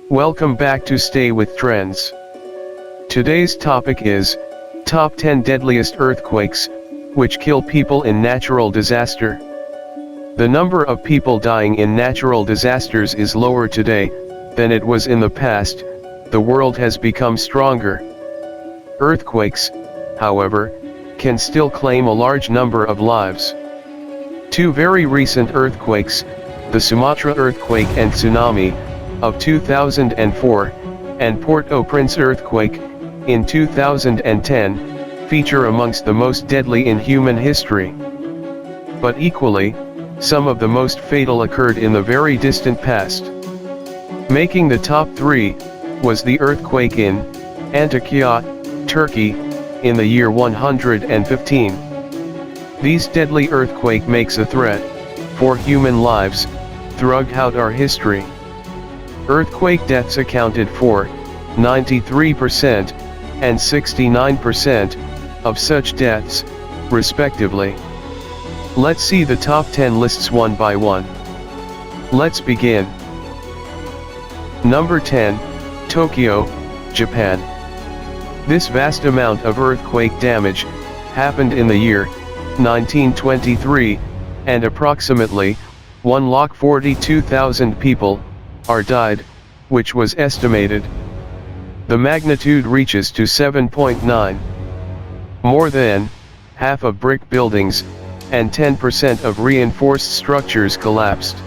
Welcome back to Stay with Trends. Today's topic is Top 10 Deadliest Earthquakes, which kill people in natural disaster. The number of people dying in natural disasters is lower today than it was in the past. The world has become stronger. Earthquakes, however, can still claim a large number of lives. Two very recent earthquakes, the Sumatra earthquake and tsunami of 2004, and Port-au-Prince earthquake in 2010, feature amongst the most deadly in human history. But equally, some of the most fatal occurred in the very distant past. Making the top 3 was the earthquake in Antakya, Turkey, in the year 115. This deadly earthquake makes a threat for human lives throughout our history. Earthquake deaths accounted for 93% and 69% of such deaths, respectively. Let's see the top 10 lists one by one. Let's begin. Number 10, Tokyo, Japan. This vast amount of earthquake damage happened in the year 1923, and approximately 142,000 people are died, which was estimated. The magnitude reaches to 7.9. More than half of brick buildings and 10% of reinforced structures collapsed.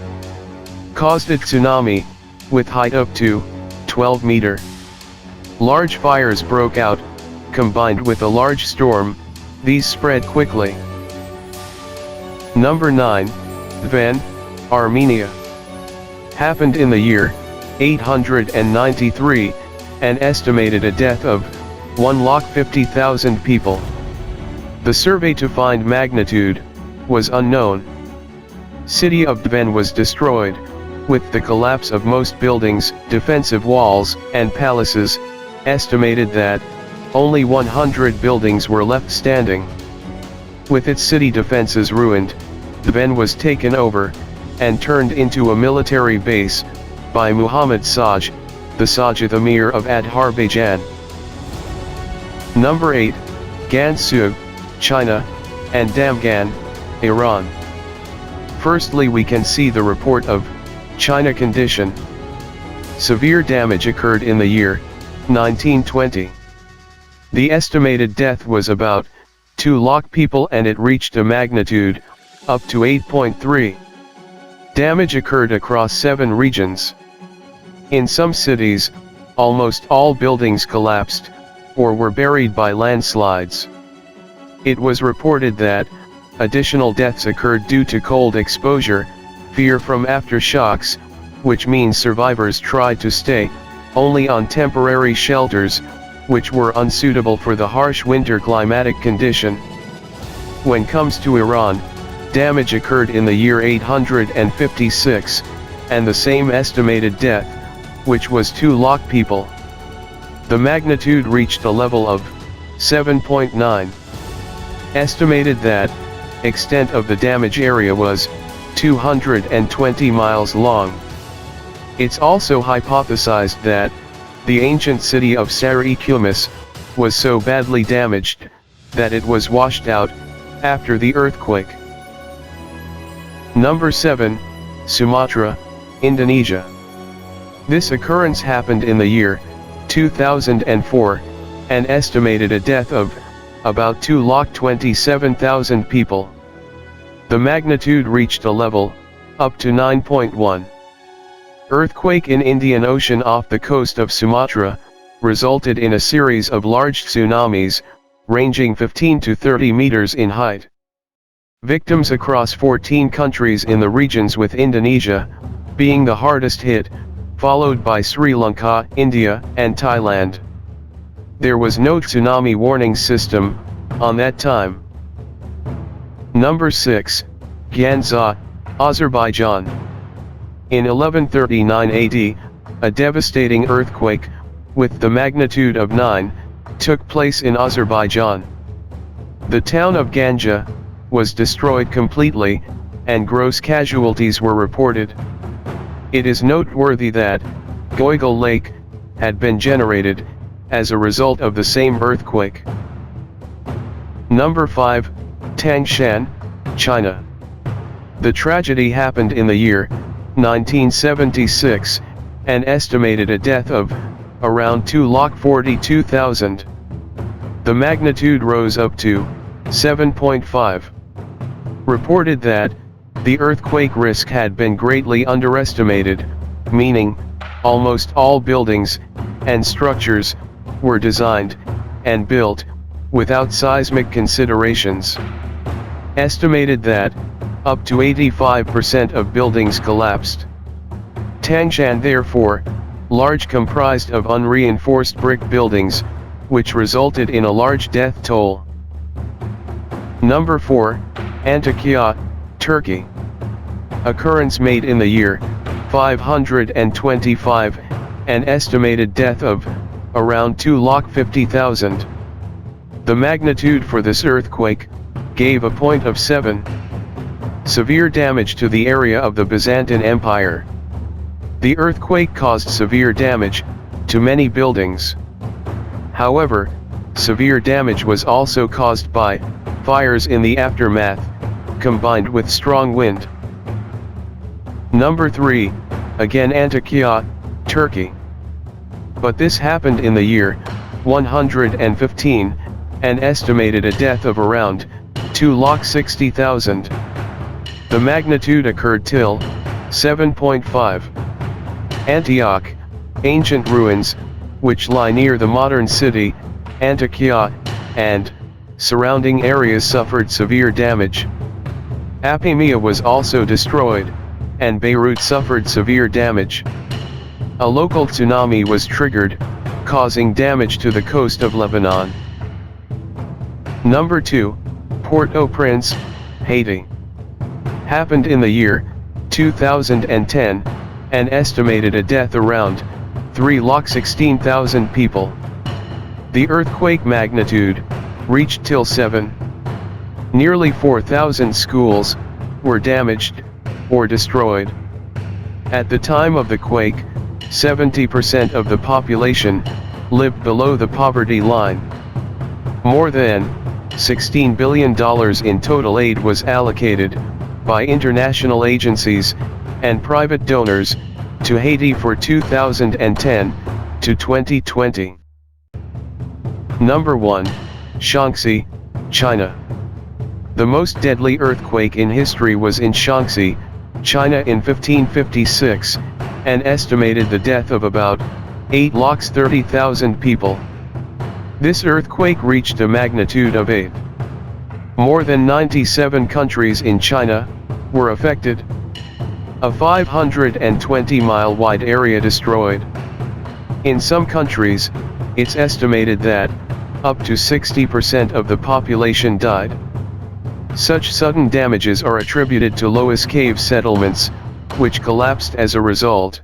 Caused a tsunami, with height up to 12 meters. Large fires broke out, combined with a large storm. These spread quickly. Number 9, Van, Armenia. Happened in the year 893, and estimated a death of 150,000 people. The survey to find magnitude was unknown. City of Van was destroyed, with the collapse of most buildings, defensive walls, and palaces. Estimated that only 100 buildings were left standing. With its city defenses ruined, Van was taken over and turned into a military base by Muhammad Shah, the Sajid Emir of Azerbaijan. Number 8, Gansu, China, and Damgan, Iran. Firstly, we can see the report of China condition. Severe damage occurred in the year 1920. The estimated death was about 2 lakh people, and it reached a magnitude up to 8.3. Damage occurred across 7 regions. In some cities, almost all buildings collapsed, or were buried by landslides. It was reported that additional deaths occurred due to cold exposure, fear from aftershocks, which means survivors tried to stay only on temporary shelters, which were unsuitable for the harsh winter climatic condition. When comes to Iran, damage occurred in the year 856, and the same estimated death, which was 2 lakh people. The magnitude reached a level of 7.9. Estimated that extent of the damage area was 220 miles long. It's also hypothesized that the ancient city of Sarikumis was so badly damaged that it was washed out after the earthquake. Number 7, Sumatra, Indonesia. This occurrence happened in the year 2004, and estimated a death of about 227,000 people. The magnitude reached a level up to 9.1. Earthquake in Indian Ocean off the coast of Sumatra resulted in a series of large tsunamis, ranging 15 to 30 meters in height. Victims across 14 countries in the regions, with Indonesia being the hardest hit, followed by Sri Lanka, India, and Thailand. There was no tsunami warning system on that time. Number 6, Gyanza, Azerbaijan. In 1139 AD, a devastating earthquake, with the magnitude of 9, took place in Azerbaijan. The town of Ganja was destroyed completely, and gross casualties were reported. It is noteworthy that Goigal Lake, had been generated, as a result of the same earthquake. Number 5, Tangshan, China. The tragedy happened in the year 1976, and estimated a death of around 242,000. The magnitude rose up to 7.5. Reported that the earthquake risk had been greatly underestimated, meaning almost all buildings and structures were designed and built without seismic considerations. Estimated that up to 85% of buildings collapsed. Tangshan, therefore, large, comprised of unreinforced brick buildings, which resulted in a large death toll. Number 4, Antakya, Turkey. Occurrence made in the year 525, an estimated death of around 250,000. The magnitude for this earthquake gave a point of 7. Severe damage to the area of the Byzantine Empire. The earthquake caused severe damage to many buildings. However, severe damage was also caused by fires in the aftermath, combined with strong wind. Number 3, again Antakya, Turkey. But this happened in the year 115, and estimated a death of around 260,000. The magnitude occurred till 7.5. Antioch, ancient ruins, which lie near the modern city, Antakya, and surrounding areas suffered severe damage. Apamea was also destroyed, and Beirut suffered severe damage. A local tsunami was triggered, causing damage to the coast of Lebanon. Number 2, Port-au-Prince, Haiti. Happened in the year 2010, and estimated a death around 316,000 people. The earthquake magnitude reached till 7. Nearly 4,000 schools were damaged or destroyed. At the time of the quake, 70% of the population lived below the poverty line. More than $16 billion in total aid was allocated by international agencies and private donors to Haiti for 2010 to 2020. Number 1, Shanxi, China. The most deadly earthquake in history was in Shanxi, China in 1556, and estimated the death of about 830,000 people. This earthquake reached a magnitude of 8. More than 97 countries in China were affected. A 520-mile wide area destroyed. In some countries, it's estimated that up to 60% of the population died. Such sudden damages are attributed to Loess cave settlements, which collapsed as a result.